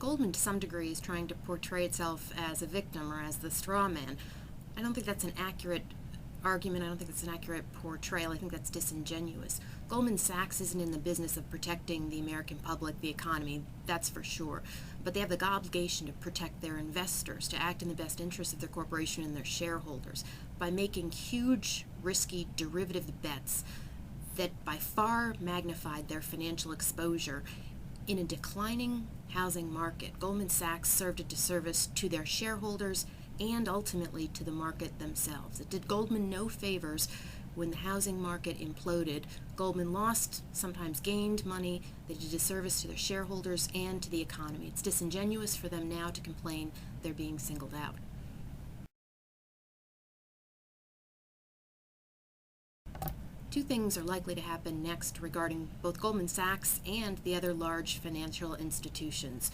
Goldman, to some degree, is trying to portray itself as a victim or as the straw man. I don't think that's an accurate argument. I don't think that's an accurate portrayal. I think that's disingenuous. Goldman Sachs isn't in the business of protecting the American public, the economy, that's for sure. But they have the obligation to protect their investors, to act in the best interest of their corporation and their shareholders by making huge, risky derivative bets that by far magnified their financial exposure. In a declining housing market, Goldman Sachs served a disservice to their shareholders and ultimately to the market themselves. It did Goldman no favors when the housing market imploded. Goldman lost, sometimes gained money. They did a disservice to their shareholders and to the economy. It's disingenuous for them now to complain they're being singled out. Two things are likely to happen next regarding both Goldman Sachs and the other large financial institutions.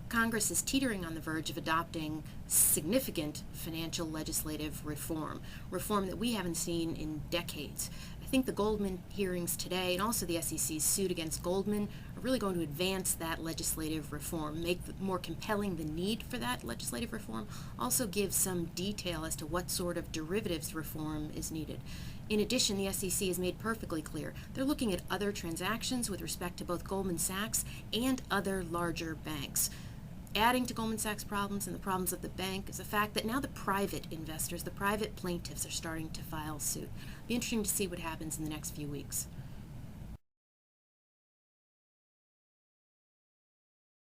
Congress is teetering on the verge of adopting significant financial legislative reform that we haven't seen in decades. I think the Goldman hearings today and also the SEC's suit against Goldman are really going to advance that legislative reform, make more compelling the need for that legislative reform, also give some detail as to what sort of derivatives reform is needed. In addition, the SEC has made perfectly clear they're looking at other transactions with respect to both Goldman Sachs and other larger banks. Adding to Goldman Sachs' problems and the problems of the bank is the fact that now the private investors, the private plaintiffs, are starting to file suit. It'll be interesting to see what happens in the next few weeks.